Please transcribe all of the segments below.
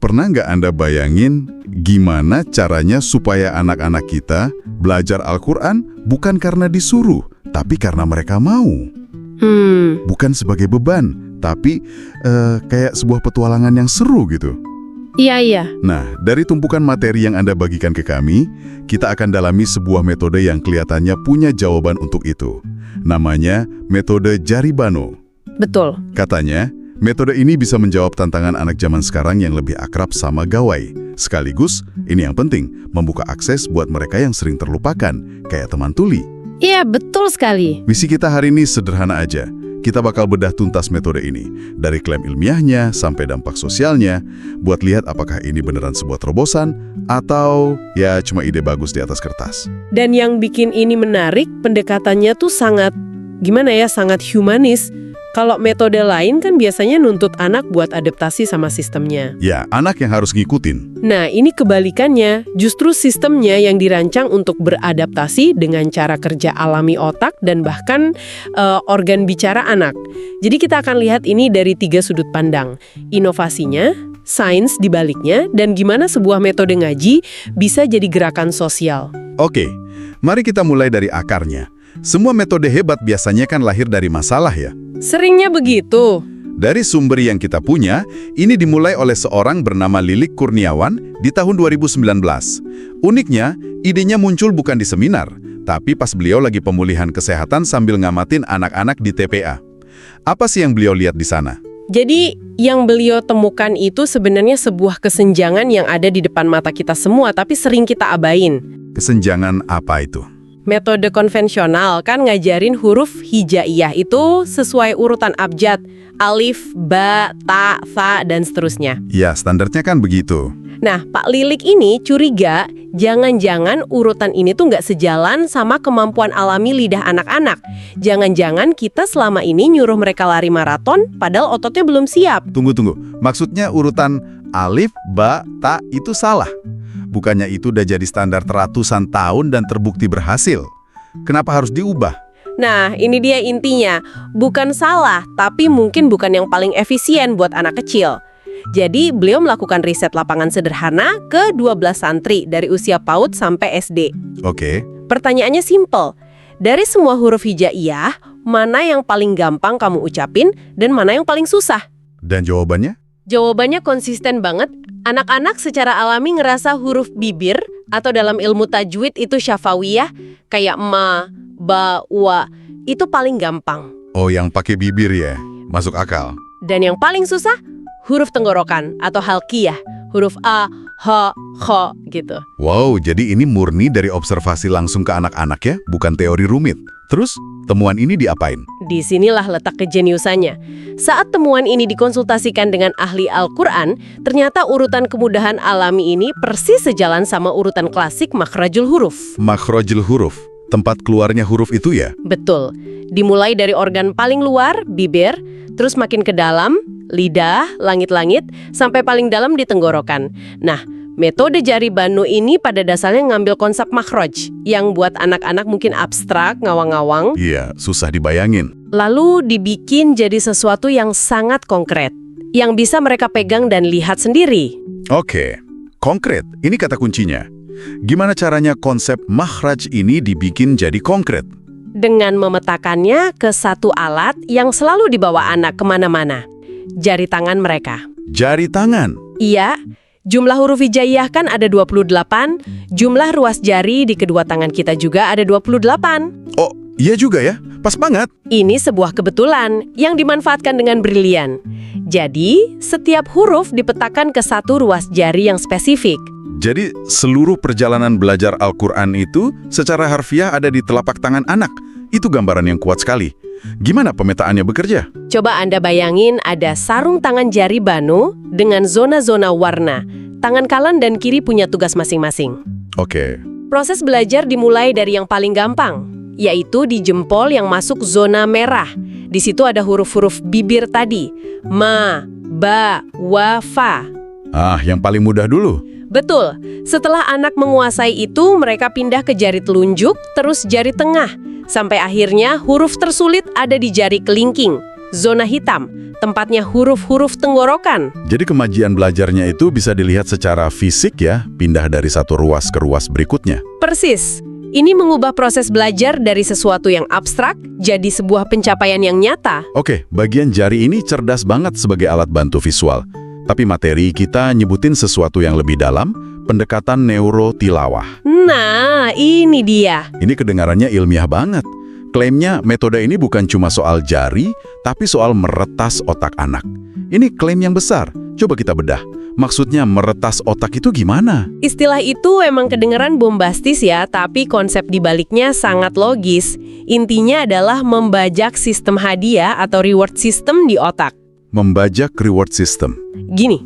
Pernah nggak Anda bayangin gimana caranya supaya anak-anak kita belajar Al-Quran bukan karena disuruh, tapi karena mereka mau? Bukan sebagai beban, tapi kayak sebuah petualangan yang seru gitu. Iya. Nah, dari tumpukan materi yang Anda bagikan ke kami, kita akan dalami sebuah metode yang kelihatannya punya jawaban untuk itu. Namanya metode Jaribano. Betul. Katanya, metode ini bisa menjawab tantangan anak zaman sekarang yang lebih akrab sama gawai. Sekaligus, ini yang penting, membuka akses buat mereka yang sering terlupakan, kayak teman tuli. Iya, betul sekali. Misi kita hari ini sederhana aja. Kita bakal bedah tuntas metode ini, dari klaim ilmiahnya sampai dampak sosialnya, buat lihat apakah ini beneran sebuah terobosan, atau ya cuma ide bagus di atas kertas. Dan yang bikin ini menarik, pendekatannya tuh sangat humanis. Kalau metode lain kan biasanya nuntut anak buat adaptasi sama sistemnya. Ya, anak yang harus ngikutin. Nah, ini kebalikannya. Justru sistemnya yang dirancang untuk beradaptasi dengan cara kerja alami otak dan bahkan organ bicara anak. Jadi kita akan lihat ini dari 3 sudut pandang. Inovasinya, sains di baliknya, dan gimana sebuah metode ngaji bisa jadi gerakan sosial. Oke, mari kita mulai dari akarnya. Semua metode hebat biasanya kan lahir dari masalah ya. Seringnya begitu. Dari sumber yang kita punya, ini dimulai oleh seorang bernama Lilik Kurniawan di tahun 2019. Uniknya, idenya muncul bukan di seminar, tapi pas beliau lagi pemulihan kesehatan sambil ngamatin anak-anak di TPA. Apa sih yang beliau lihat di sana? Jadi, yang beliau temukan itu sebenarnya sebuah kesenjangan yang ada di depan mata kita semua, tapi sering kita abain. Kesenjangan apa itu? Metode konvensional kan ngajarin huruf hijaiyah itu sesuai urutan abjad. Alif, ba, ta, tha, dan seterusnya. Ya, standarnya kan begitu. Nah, Pak Lilik ini curiga jangan-jangan urutan ini tuh nggak sejalan sama kemampuan alami lidah anak-anak. Jangan-jangan kita selama ini nyuruh mereka lari maraton padahal ototnya belum siap. Tunggu. Maksudnya urutan alif, ba, ta itu salah? Bukannya itu udah jadi standar ratusan tahun dan terbukti berhasil? Kenapa harus diubah? Nah, ini dia intinya. Bukan salah, tapi mungkin bukan yang paling efisien buat anak kecil. Jadi, beliau melakukan riset lapangan sederhana ke 12 santri dari usia PAUD sampai SD. Oke. Pertanyaannya simpel. Dari semua huruf hijaiyah, mana yang paling gampang kamu ucapin dan mana yang paling susah? Dan jawabannya? Jawabannya konsisten banget. Anak-anak secara alami ngerasa huruf bibir atau dalam ilmu tajwid itu syafawiyah, kayak ma, ba, wa, itu paling gampang. Oh, yang pakai bibir ya? Masuk akal. Dan yang paling susah, huruf tenggorokan atau halqiyah, huruf a, ha, kha gitu. Wow, jadi ini murni dari observasi langsung ke anak-anak ya, bukan teori rumit. Terus, temuan ini diapain? Disinilah letak kejeniusannya. Saat temuan ini dikonsultasikan dengan ahli Al-Quran, ternyata urutan kemudahan alami ini persis sejalan sama urutan klasik makhrajul huruf. Makhrajul huruf, tempat keluarnya huruf itu ya? Betul. Dimulai dari organ paling luar, bibir, terus makin ke dalam, lidah, langit-langit, sampai paling dalam di tenggorokan. Nah, metode Jaribano ini pada dasarnya ngambil konsep makhraj, yang buat anak-anak mungkin abstrak, ngawang-ngawang. Iya, susah dibayangin. Lalu dibikin jadi sesuatu yang sangat konkret, yang bisa mereka pegang dan lihat sendiri. Oke, konkret, ini kata kuncinya. Gimana caranya konsep makhraj ini dibikin jadi konkret? Dengan memetakannya ke satu alat yang selalu dibawa anak kemana-mana. Jari tangan mereka. Jari tangan? Iya, jumlah huruf hijaiyah kan ada 28, jumlah ruas jari di kedua tangan kita juga ada 28. Oh, iya juga ya, pas banget. Ini sebuah kebetulan yang dimanfaatkan dengan brilian. Jadi, setiap huruf dipetakan ke satu ruas jari yang spesifik. Jadi, seluruh perjalanan belajar Al-Quran itu secara harfiah ada di telapak tangan anak. Itu gambaran yang kuat sekali. Gimana pemetaannya bekerja? Coba Anda bayangin ada sarung tangan Jaribano dengan zona-zona warna. Tangan kanan dan kiri punya tugas masing-masing. Oke. Proses belajar dimulai dari yang paling gampang, yaitu di jempol yang masuk zona merah. Di situ ada huruf-huruf bibir tadi. Ma, ba, wa, fa. Ah, yang paling mudah dulu. Betul. Setelah anak menguasai itu, mereka pindah ke jari telunjuk, terus jari tengah. Sampai akhirnya huruf tersulit ada di jari kelingking. zona hitam, tempatnya huruf-huruf tenggorokan. Jadi kemajuan belajarnya itu bisa dilihat secara fisik ya, pindah dari satu ruas ke ruas berikutnya. Persis. Ini mengubah proses belajar dari sesuatu yang abstrak jadi sebuah pencapaian yang nyata. Oke, bagian jari ini cerdas banget sebagai alat bantu visual. Tapi materi kita nyebutin sesuatu yang lebih dalam, pendekatan neurotilawah. Nah, ini dia. Ini kedengarannya ilmiah banget. Klaimnya metode ini bukan cuma soal jari, tapi soal meretas otak anak. Ini klaim yang besar. Coba kita bedah. Maksudnya meretas otak itu gimana? Istilah itu emang kedengeran bombastis ya, tapi konsep dibaliknya sangat logis. Intinya adalah membajak sistem hadiah atau reward system di otak. Membajak reward system. Gini,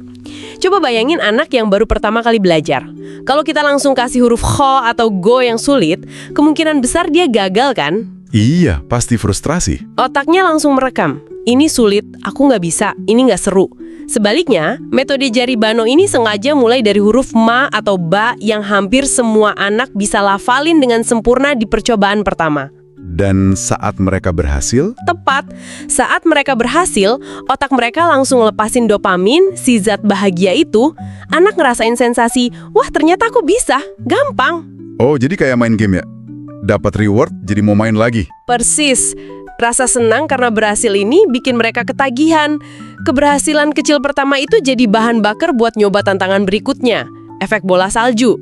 coba bayangin anak yang baru pertama kali belajar. Kalau kita langsung kasih huruf kho atau go yang sulit, kemungkinan besar dia gagal kan? Iya, pasti frustrasi. Otaknya langsung merekam. Ini sulit, aku nggak bisa, ini nggak seru. Sebaliknya, metode jari Bano ini sengaja mulai dari huruf ma atau ba yang hampir semua anak bisa lafalin dengan sempurna di percobaan pertama. Dan saat mereka berhasil, Tepat, saat mereka berhasil, otak mereka langsung lepasin dopamin, si zat bahagia itu. Anak ngerasain sensasi, wah ternyata aku bisa, gampang. oh jadi kayak main game ya? Dapat reward, jadi mau main lagi. Persis. Rasa senang karena berhasil ini bikin mereka ketagihan. Keberhasilan kecil pertama itu jadi bahan bakar buat nyoba tantangan berikutnya. Efek bola salju.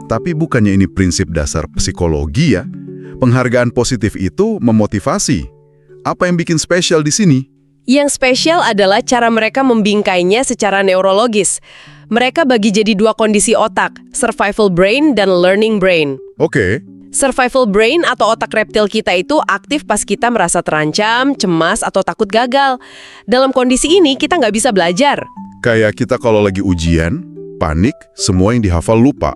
Tapi bukannya ini prinsip dasar psikologi ya? Penghargaan positif itu memotivasi. Apa yang bikin spesial di sini? Yang spesial adalah cara mereka membingkainya secara neurologis. Mereka bagi jadi dua kondisi otak, survival brain dan learning brain. Oke. Survival brain atau otak reptil kita itu aktif pas kita merasa terancam, cemas, atau takut gagal. Dalam kondisi ini kita nggak bisa belajar. Kayak kita kalau lagi ujian, panik, semua yang dihafal lupa.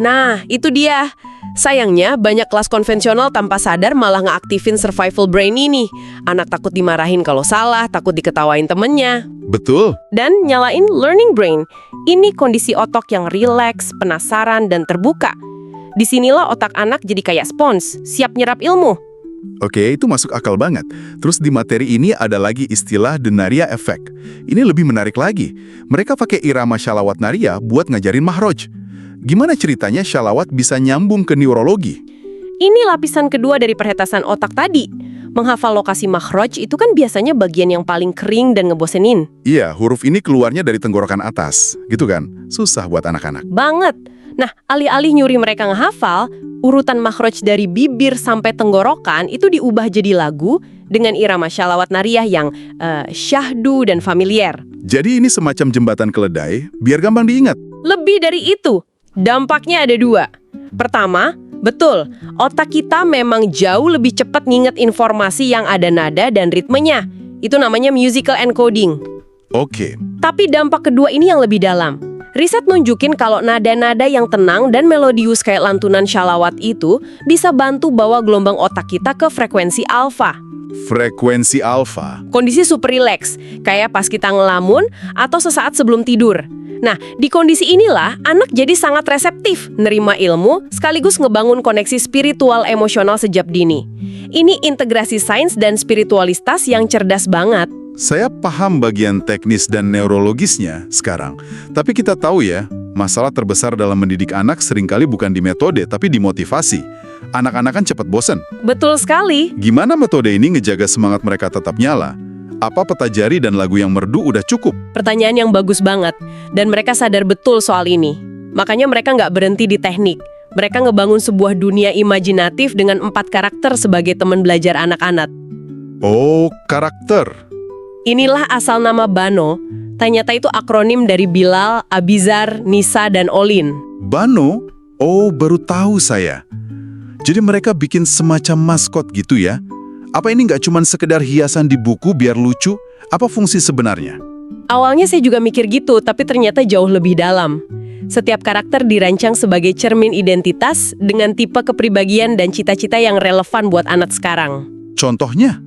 Nah, itu dia. Sayangnya, banyak kelas konvensional tanpa sadar malah ngeaktifin survival brain ini. Anak takut dimarahin kalau salah, takut diketawain temennya. Betul. Dan nyalain learning brain. Ini kondisi otak yang rileks, penasaran, dan terbuka. Disinilah otak anak jadi kayak spons, siap nyerap ilmu. Oke, itu masuk akal banget. Terus di materi ini ada lagi istilah Denaria Effect. Ini lebih menarik lagi. Mereka pakai irama Shalawat Naria buat ngajarin mahroj. Gimana ceritanya Shalawat bisa nyambung ke neurologi? Ini lapisan kedua dari perhetasan otak tadi. Menghafal lokasi makhraj itu kan biasanya bagian yang paling kering dan ngebosenin. Iya, huruf ini keluarnya dari tenggorokan atas, gitu kan? Susah buat anak-anak. Banget. Nah, alih-alih nyuri mereka ngehafal, urutan makhraj dari bibir sampai tenggorokan itu diubah jadi lagu dengan irama Shalawat Nariyah yang syahdu dan familiar. Jadi ini semacam jembatan keledai, biar gampang diingat. Lebih dari itu, dampaknya ada dua. Pertama, betul, otak kita memang jauh lebih cepat nginget informasi yang ada nada dan ritmenya. Itu namanya musical encoding. Oke. Tapi dampak kedua ini yang lebih dalam. Riset nunjukin kalau nada-nada yang tenang dan melodius kayak lantunan shalawat itu bisa bantu bawa gelombang otak kita ke frekuensi alfa. Frekuensi alfa. Kondisi super rileks, kayak pas kita ngelamun atau sesaat sebelum tidur. Nah, di kondisi inilah anak jadi sangat reseptif, nerima ilmu, sekaligus ngebangun koneksi spiritual emosional sejak dini. Ini integrasi sains dan spiritualitas yang cerdas banget. Saya paham bagian teknis dan neurologisnya sekarang. Tapi kita tahu ya, masalah terbesar dalam mendidik anak seringkali bukan di metode, tapi di motivasi. Anak-anak kan cepat bosan. Betul sekali. Gimana metode ini ngejaga semangat mereka tetap nyala? Apa peta jari dan lagu yang merdu udah cukup? Pertanyaan yang bagus banget. Dan mereka sadar betul soal ini. Makanya mereka nggak berhenti di teknik. Mereka ngebangun sebuah dunia imajinatif dengan 4 karakter sebagai teman belajar anak-anak. Oh, karakter. Inilah asal nama Bano. Ternyata itu akronim dari Bilal, Abizar, Nisa, dan Olin. Bano? Oh, baru tahu saya. Jadi mereka bikin semacam maskot gitu ya? Apa ini nggak cuma sekedar hiasan di buku biar lucu? Apa fungsi sebenarnya? Awalnya saya juga mikir gitu, tapi ternyata jauh lebih dalam. Setiap karakter dirancang sebagai cermin identitas dengan tipe kepribadian dan cita-cita yang relevan buat anak sekarang. Contohnya?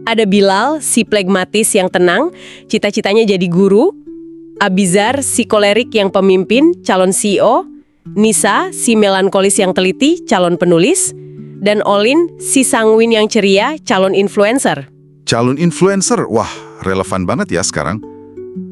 Ada Bilal, si flegmatis yang tenang, cita-citanya jadi guru. Abizar, si kolerik yang pemimpin, calon CEO. Nisa, si melankolis yang teliti, calon penulis. Dan Olin, si sanguin yang ceria, calon influencer. Calon influencer, wah relevan banget ya sekarang.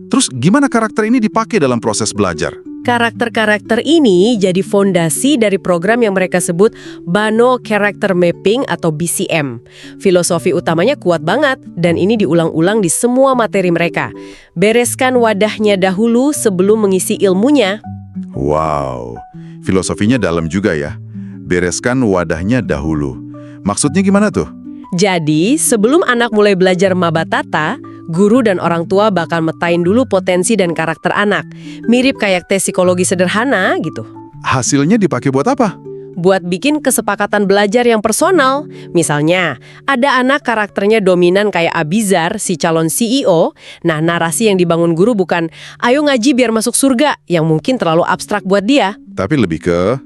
Terus gimana karakter ini dipakai dalam proses belajar? Karakter-karakter ini jadi fondasi dari program yang mereka sebut Banno Character Mapping atau BCM. Filosofi utamanya kuat banget dan ini diulang-ulang di semua materi mereka. Bereskan wadahnya dahulu sebelum mengisi ilmunya. Wow, filosofinya dalam juga ya. Bereskan wadahnya dahulu. Maksudnya gimana tuh? Jadi, sebelum anak mulai belajar Mabatata, guru dan orang tua bakal metain dulu potensi dan karakter anak. Mirip kayak tes psikologi sederhana gitu. Hasilnya dipakai buat apa? Buat bikin kesepakatan belajar yang personal. Misalnya, ada anak karakternya dominan kayak Abizar, si calon CEO. Nah, narasi yang dibangun guru bukan, ayo ngaji biar masuk surga, yang mungkin terlalu abstrak buat dia. Tapi lebih ke...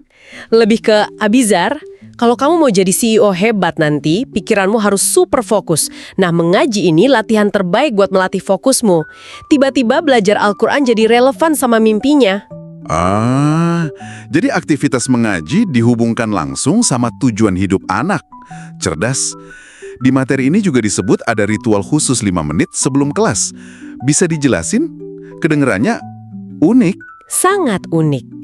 Lebih ke Abizar, kalau kamu mau jadi CEO hebat nanti, pikiranmu harus super fokus. Nah, mengaji ini latihan terbaik buat melatih fokusmu. Tiba-tiba belajar Al-Quran jadi relevan sama mimpinya. Jadi aktivitas mengaji dihubungkan langsung sama tujuan hidup anak. Cerdas. Di materi ini juga disebut ada ritual khusus 5 menit sebelum kelas. Bisa dijelasin? Kedengerannya unik. Sangat unik.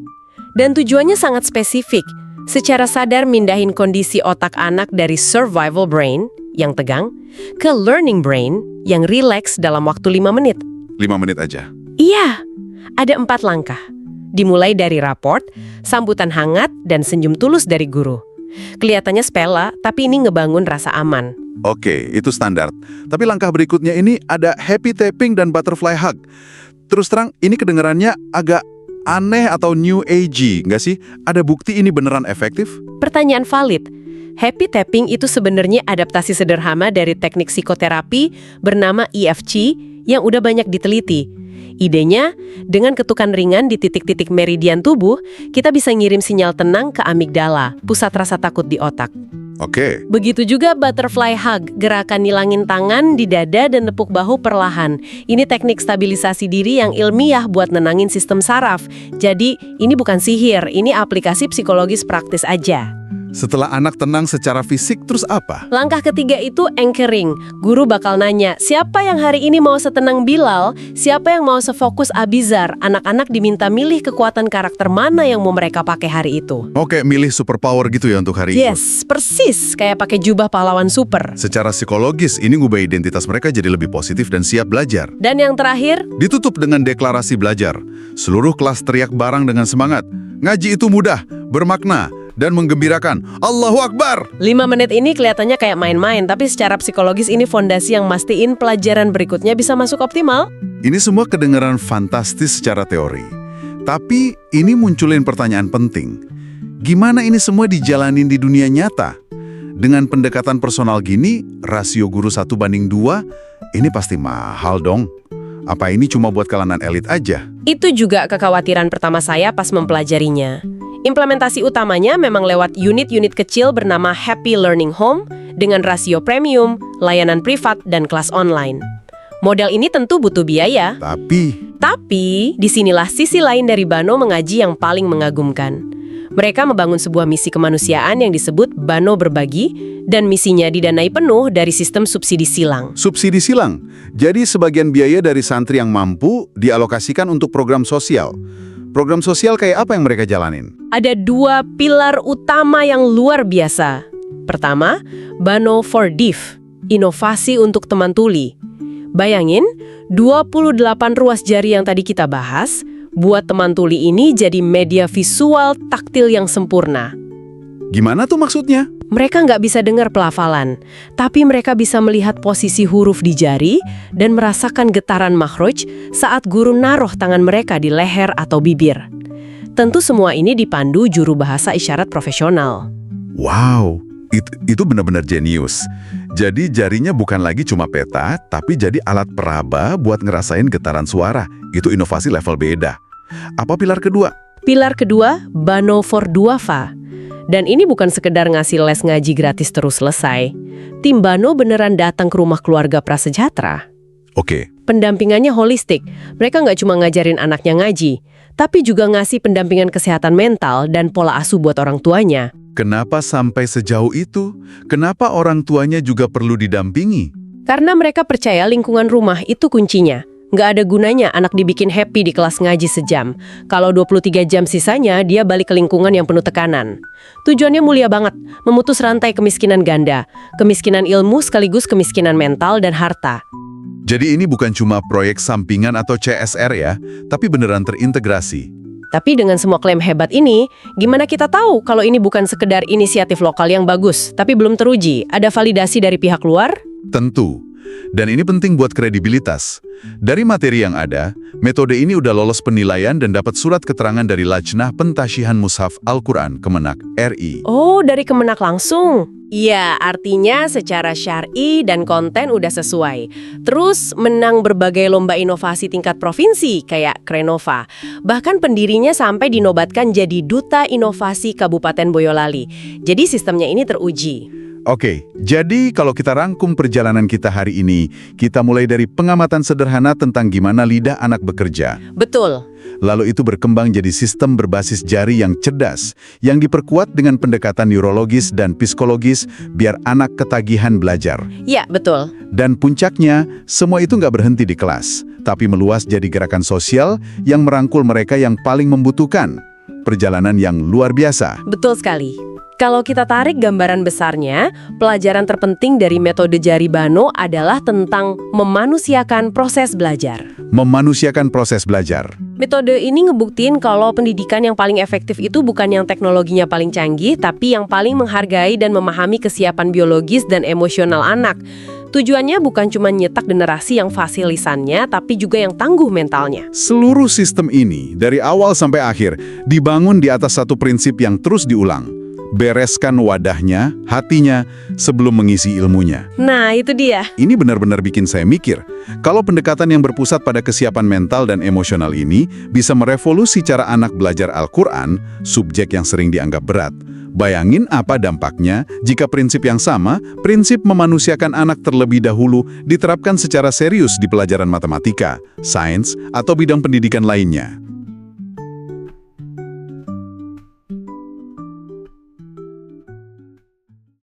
Dan tujuannya sangat spesifik. Secara sadar mindahin kondisi otak anak dari survival brain, yang tegang, ke learning brain, yang relax dalam waktu 5 menit. 5 menit aja. Iya, ada 4 langkah. Dimulai dari raport, sambutan hangat, dan senyum tulus dari guru. Kelihatannya sepele, tapi ini ngebangun rasa aman. Oke, itu standar. Tapi langkah berikutnya ini ada happy tapping dan butterfly hug. Terus terang, ini kedengarannya agak aneh atau new age, nggak sih? Ada bukti ini beneran efektif? Pertanyaan valid. Happy tapping itu sebenarnya adaptasi sederhana dari teknik psikoterapi bernama EFT yang udah banyak diteliti. Idenya, dengan ketukan ringan di titik-titik meridian tubuh, kita bisa ngirim sinyal tenang ke amigdala, pusat rasa takut di otak. Oke. Begitu juga butterfly hug, gerakan nilangin tangan di dada dan nepuk bahu perlahan. Ini teknik stabilisasi diri yang ilmiah buat nenangin sistem saraf. Jadi, ini bukan sihir, ini aplikasi psikologis praktis aja. Setelah anak tenang secara fisik, terus apa? Langkah ketiga itu anchoring. Guru bakal nanya, siapa yang hari ini mau setenang Bilal? Siapa yang mau sefokus Abizar? Anak-anak diminta milih kekuatan karakter mana yang mau mereka pakai hari itu. Oke, milih superpower gitu ya untuk hari itu. Yes, persis kayak pakai jubah pahlawan super. Secara psikologis, ini ngubah identitas mereka jadi lebih positif dan siap belajar. Dan yang terakhir, Ditutup dengan deklarasi belajar. Seluruh kelas teriak bareng dengan semangat. Ngaji itu mudah, bermakna, dan menggembirakan. Allahu Akbar! 5 menit ini kelihatannya kayak main-main, tapi secara psikologis ini fondasi yang mastiin pelajaran berikutnya bisa masuk optimal. Ini semua kedengaran fantastis secara teori. Tapi ini munculin pertanyaan penting. Gimana ini semua dijalanin di dunia nyata? Dengan pendekatan personal gini, rasio guru 1:2, ini pasti mahal dong. Apa ini cuma buat kalangan elit aja? Itu juga kekhawatiran pertama saya pas mempelajarinya. Implementasi utamanya memang lewat unit-unit kecil bernama Happy Learning Home dengan rasio premium, layanan privat, dan kelas online. Model ini tentu butuh biaya. Tapi, disinilah sisi lain dari Banno mengaji yang paling mengagumkan. Mereka membangun sebuah misi kemanusiaan yang disebut Banno Berbagi, dan misinya didanai penuh dari sistem subsidi silang. Subsidi silang. Jadi sebagian biaya dari santri yang mampu dialokasikan untuk program sosial. Program sosial kayak apa yang mereka jalanin? Ada 2 pilar utama yang luar biasa. Pertama, Banno for Deaf, inovasi untuk teman tuli. Bayangin, 28 ruas jari yang tadi kita bahas, buat teman tuli ini jadi media visual taktil yang sempurna. Gimana tuh maksudnya? Mereka nggak bisa dengar pelafalan, tapi mereka bisa melihat posisi huruf di jari dan merasakan getaran makhraj saat guru naruh tangan mereka di leher atau bibir. Tentu semua ini dipandu juru bahasa isyarat profesional. Wow, itu benar-benar jenius. Jadi jarinya bukan lagi cuma peta, tapi jadi alat peraba buat ngerasain getaran suara. Itu inovasi level beda. Apa pilar kedua? Pilar kedua, Banno for Duafa. Dan ini bukan sekedar ngasih les ngaji gratis terus selesai. Tim Banno beneran datang ke rumah keluarga prasejahtera. Oke. Pendampingannya holistik. Mereka nggak cuma ngajarin anaknya ngaji, tapi juga ngasih pendampingan kesehatan mental dan pola asuh buat orang tuanya. Kenapa sampai sejauh itu? Kenapa orang tuanya juga perlu didampingi? Karena mereka percaya lingkungan rumah itu kuncinya. Nggak ada gunanya anak dibikin happy di kelas ngaji sejam. Kalau 23 jam sisanya, dia balik ke lingkungan yang penuh tekanan. Tujuannya mulia banget, memutus rantai kemiskinan ganda. Kemiskinan ilmu sekaligus kemiskinan mental dan harta. Jadi ini bukan cuma proyek sampingan atau CSR ya, tapi beneran terintegrasi. Tapi dengan semua klaim hebat ini, gimana kita tahu kalau ini bukan sekedar inisiatif lokal yang bagus, tapi belum teruji? Ada validasi dari pihak luar? Tentu. Dan ini penting buat kredibilitas. Dari materi yang ada, metode ini udah lolos penilaian dan dapat surat keterangan dari Lajnah Pentasyihan Mushaf Al-Quran Kemenak RI. Oh, dari Kemenak langsung? Iya, artinya secara syar'i dan konten udah sesuai. Terus menang berbagai lomba inovasi tingkat provinsi kayak Krenova. Bahkan pendirinya sampai dinobatkan jadi Duta Inovasi Kabupaten Boyolali. Jadi sistemnya ini teruji. Oke, jadi kalau kita rangkum perjalanan kita hari ini, kita mulai dari pengamatan sederhana tentang gimana lidah anak bekerja. Betul. Lalu itu berkembang jadi sistem berbasis jari yang cerdas, yang diperkuat dengan pendekatan neurologis dan psikologis biar anak ketagihan belajar. Ya, betul. Dan puncaknya, semua itu nggak berhenti di kelas, tapi meluas jadi gerakan sosial yang merangkul mereka yang paling membutuhkan. Perjalanan yang luar biasa. Betul sekali. Kalau kita tarik gambaran besarnya, pelajaran terpenting dari metode Jari Bano adalah tentang memanusiakan proses belajar. Memanusiakan proses belajar. Metode ini ngebuktiin kalau pendidikan yang paling efektif itu bukan yang teknologinya paling canggih, tapi yang paling menghargai dan memahami kesiapan biologis dan emosional anak. Tujuannya bukan cuma nyetak generasi yang fasih lisannya, tapi juga yang tangguh mentalnya. Seluruh sistem ini, dari awal sampai akhir, dibangun di atas satu prinsip yang terus diulang. Bereskan wadahnya, hatinya, sebelum mengisi ilmunya. Nah, itu dia. Ini benar-benar bikin saya mikir, kalau pendekatan yang berpusat pada kesiapan mental dan emosional ini bisa merevolusi cara anak belajar Al-Quran, subjek yang sering dianggap berat. Bayangin apa dampaknya jika prinsip yang sama, prinsip memanusiakan anak terlebih dahulu, diterapkan secara serius di pelajaran matematika, sains, atau bidang pendidikan lainnya.